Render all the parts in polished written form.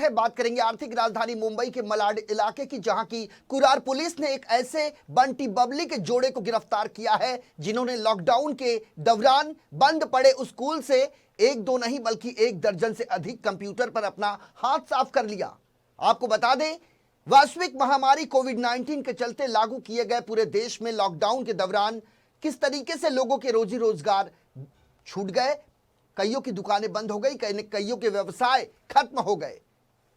है। बात करेंगे आर्थिक राजधानी मुंबई के मलाड इलाके की, जहां की कुरार पुलिस ने एक ऐसे बंटी बबली के जोड़े को गिरफ्तार किया है जिन्होंने लॉकडाउन के दौरान बंद पड़े स्कूल से एक दो नहीं बल्कि 1 दर्जन से अधिक कंप्यूटर पर अपना हाथ साफ कर लिया। आपको बता दें, वैश्विक महामारी कोविड-19 के चलते लागू किए गए पूरे देश में लॉकडाउन के दौरान किस तरीके से लोगों के रोजी रोजगार छूट गए, कईयों की दुकानें बंद हो गई, कईयों के व्यवसाय खत्म हो गए।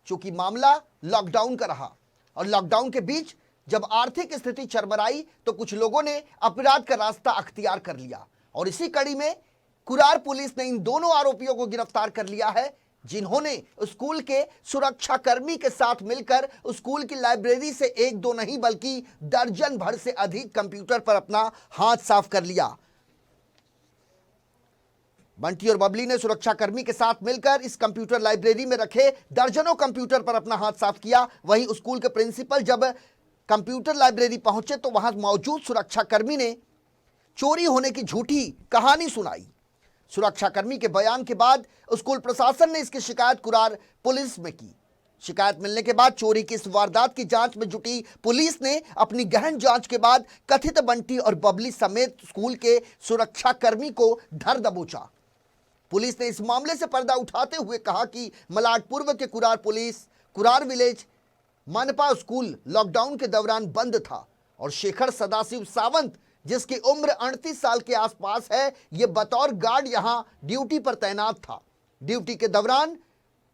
चूंकि मामला लॉकडाउन का रहा और लॉकडाउन के बीच जब आर्थिक स्थिति चरमराई तो कुछ लोगों ने अपराध का रास्ता अख्तियार कर लिया और इसी कड़ी में कुरार पुलिस ने इन दोनों आरोपियों को गिरफ्तार कर लिया है, जिन्होंने स्कूल के सुरक्षा कर्मी के साथ मिलकर स्कूल की लाइब्रेरी से एक दो नहीं बल्कि दर्जन भर से अधिक कंप्यूटर पर अपना हाथ साफ कर लिया। बंटी और बबली ने सुरक्षा कर्मी के साथ मिलकर इस कंप्यूटर लाइब्रेरी में रखे दर्जनों कंप्यूटर पर अपना हाथ साफ किया। वहीं स्कूल के प्रिंसिपल जब कंप्यूटर लाइब्रेरी पहुंचे तो वहां मौजूद सुरक्षा कर्मी ने चोरी होने की झूठी कहानी सुनाई। सुरक्षा कर्मी के बयान के बाद स्कूल प्रशासन ने इसकी शिकायत कुरार पुलिस में की। शिकायत मिलने के बाद चोरी की इस वारदात की जांच में जुटी पुलिस ने अपनी गहन जांच के बाद कथित बंटी और बबली समेत स्कूल के सुरक्षा कर्मी को धर दबोचा। पुलिस ने इस मामले से पर्दा उठाते हुए कहा कि मलाड पूर्व के कुरार पुलिस कुरार विलेज मनपा स्कूल लॉकडाउन के दौरान बंद था और शेखर सदाशिव सावंत, जिसकी उम्र 38 साल के आसपास है, ये बतौर गार्ड यहां ड्यूटी पर तैनात था। ड्यूटी के दौरान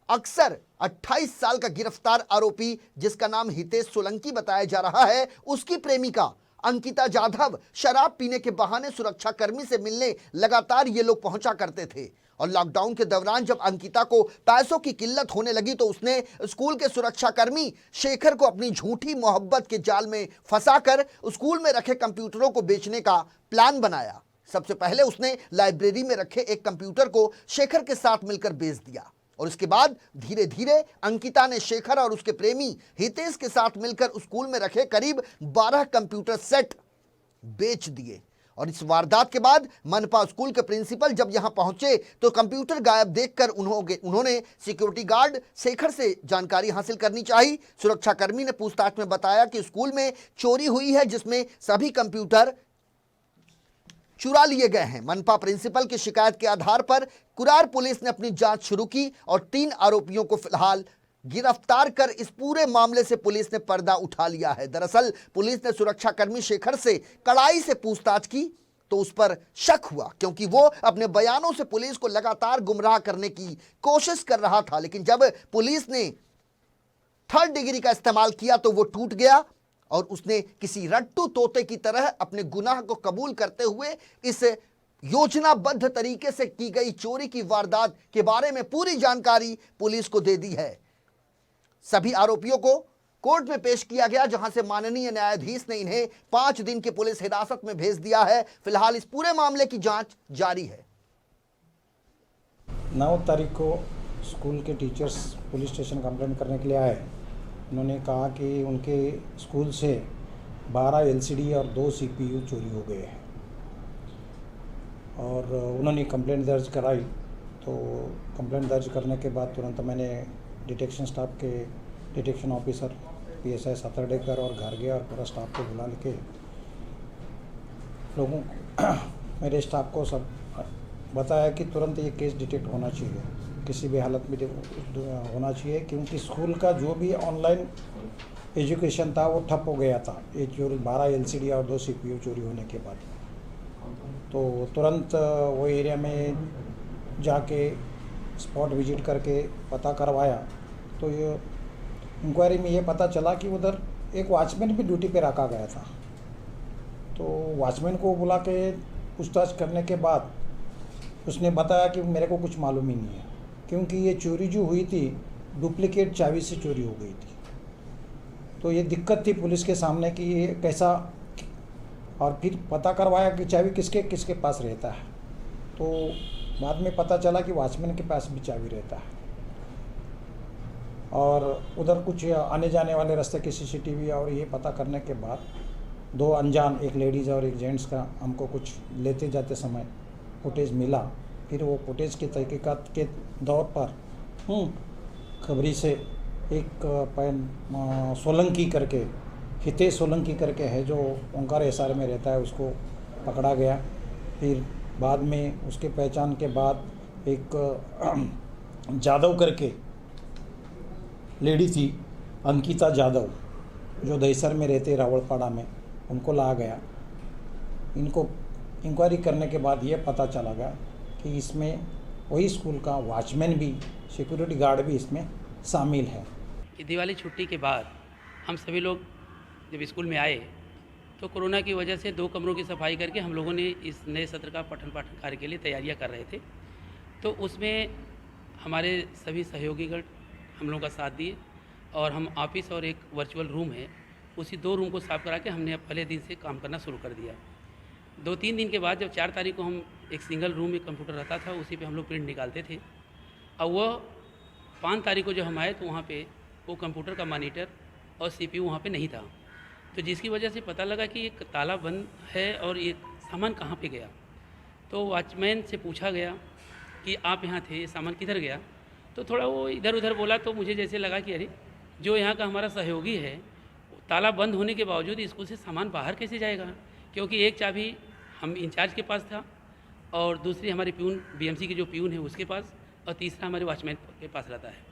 अक्सर 28 साल का गिरफ्तार आरोपी, जिसका नाम हितेश सोलंकी बताया जा रहा है, उसकी प्रेमिका अंकिता जाधव शराब पीने के बहाने सुरक्षा कर्मी से मिलने लगातार ये लोग पहुंचा करते थे और लॉकडाउन के दौरान जब अंकिता को पैसों की किल्लत होने लगी तो उसने स्कूल के सुरक्षा कर्मी शेखर को अपनी झूठी मोहब्बत के जाल में फंसाकर स्कूल में रखे कंप्यूटरों को बेचने का प्लान बनाया। सबसे पहले उसने लाइब्रेरी में रखे एक कंप्यूटर को शेखर के साथ मिलकर बेच दिया और उसके बाद धीरे धीरे अंकिता ने शेखर और उसके प्रेमी हितेश के साथ मिलकर स्कूल में रखे करीब 12 कंप्यूटर सेट बेच दिए। और इस वारदात के बाद मनपा स्कूल के प्रिंसिपल जब यहां पहुंचे तो कंप्यूटर गायब देखकर उन्होंने सिक्योरिटी गार्ड शेखर से जानकारी हासिल करनी चाहिए। सुरक्षा कर्मी ने पूछताछ में बताया कि स्कूल में चोरी हुई है जिसमें सभी कंप्यूटर चुरा लिए गए हैं। मनपा प्रिंसिपल की शिकायत के आधार पर कुरार पुलिस ने अपनी जांच शुरू की और 3 आरोपियों को फिलहाल गिरफ्तार कर इस पूरे मामले से पुलिस ने पर्दा उठा लिया है। दरअसल पुलिस ने सुरक्षा कर्मी शेखर से कड़ाई से पूछताछ की तो उस पर शक हुआ, क्योंकि वो अपने बयानों से पुलिस को लगातार गुमराह करने की कोशिश कर रहा था। लेकिन जब पुलिस ने 3rd डिग्री का इस्तेमाल किया तो वो टूट गया और उसने किसी रट्टू तोते की तरह अपने गुनाह को कबूल करते हुए इस योजनाबद्ध तरीके से की गई चोरी की वारदात के बारे में पूरी जानकारी पुलिस को दे दी है। सभी आरोपियों को कोर्ट में पेश किया गया, जहां से माननीय न्यायाधीश ने इन्हें 5 दिन की पुलिस हिरासत में भेज दिया है। फिलहाल इस पूरे मामले की जांच जारी है। 9 तारीख को स्कूल के टीचर्स पुलिस स्टेशन कंप्लेंट करने के लिए आए। उन्होंने कहा कि उनके स्कूल से 12 LCD और 2 CPU चोरी हो गए हैं और उन्होंने कंप्लेंट दर्ज कराई। तो कंप्लेंट दर्ज करने के बाद तुरंत मैंने डिटेक्शन स्टाफ के डिटेक्शन ऑफिसर PSI सातरडेकर और घारगे और पूरा स्टाफ को बुला के लोगों मेरे स्टाफ को सब बताया कि तुरंत ये केस डिटेक्ट होना चाहिए, किसी भी हालत में होना चाहिए, क्योंकि स्कूल का जो भी ऑनलाइन एजुकेशन था वो ठप हो गया था ये चोरी 12 LCD और 2 CPU चोरी होने के बाद। तो तुरंत वो एरिया में जाके स्पॉट विजिट करके पता करवाया तो ये इंक्वायरी में ये पता चला कि उधर एक वॉचमैन भी ड्यूटी पे रखा गया था। तो वॉचमैन को बुला के पूछताछ करने के बाद उसने बताया कि मेरे को कुछ मालूम ही नहीं है, क्योंकि ये चोरी जो हुई थी डुप्लीकेट चाबी से चोरी हो गई थी। तो ये दिक्कत थी पुलिस के सामने कि ये कैसा, और फिर पता करवाया कि चाबी किसके किसके पास रहता है। तो बाद में पता चला कि वॉचमैन के पास भी चाबी रहता है और उधर कुछ आने जाने वाले रास्ते के CCTV और ये पता करने के बाद 2 अनजान, एक लेडीज़ और एक जेंट्स का हमको कुछ लेते जाते समय फुटेज मिला। फिर वो फुटेज की तहकीकात के दौर पर खबरी से एक सोलंकी करके, हितेश सोलंकी करके है जो ओंकार एसआर में रहता है, उसको पकड़ा गया। फिर बाद में उसके पहचान के बाद एक जादव करके लेडी थी, अंकिता जादव, जो दहीसर में रहते रावलपाड़ा में, उनको लाया गया। इनको इंक्वायरी करने के बाद ये पता चला गया कि इसमें वही स्कूल का वॉचमैन भी, सिक्योरिटी गार्ड भी इसमें शामिल है। दिवाली छुट्टी के बाद हम सभी लोग जब स्कूल में आए तो कोरोना की वजह से 2 कमरों की सफाई करके हम लोगों ने इस नए सत्र का पठन पाठन कार्य के लिए तैयारियां कर रहे थे। तो उसमें हमारे सभी सहयोगीगण हम लोगों का साथ दिए और हम ऑफिस और एक वर्चुअल रूम है, उसी 2 रूम को साफ़ करा के हमने पहले दिन से काम करना शुरू कर दिया। 2-3 दिन के बाद जब 4 तारीख को हम एक सिंगल रूम में कंप्यूटर रहता था, उसी पे हम लोग प्रिंट निकालते थे। और वह 5 तारीख को जब हम आए तो वहाँ पे वो कंप्यूटर का मॉनिटर और सीपीयू वहाँ पे नहीं था, तो जिसकी वजह से पता लगा कि एक ताला बंद है और ये सामान कहाँ पे गया। तो वॉचमैन से पूछा गया कि आप यहाँ थे, ये सामान किधर गया। तो थोड़ा वो इधर उधर बोला, तो मुझे जैसे लगा कि अरे जो यहाँ का हमारा सहयोगी है, ताला बंद होने के बावजूद स्कूल से सामान बाहर कैसे जाएगा, क्योंकि एक चाबी हम इंचार्ज के पास था और दूसरी हमारे प्यून, बीएमसी के जो प्यून है उसके पास, और तीसरा हमारे वॉचमैन के पास रहता है।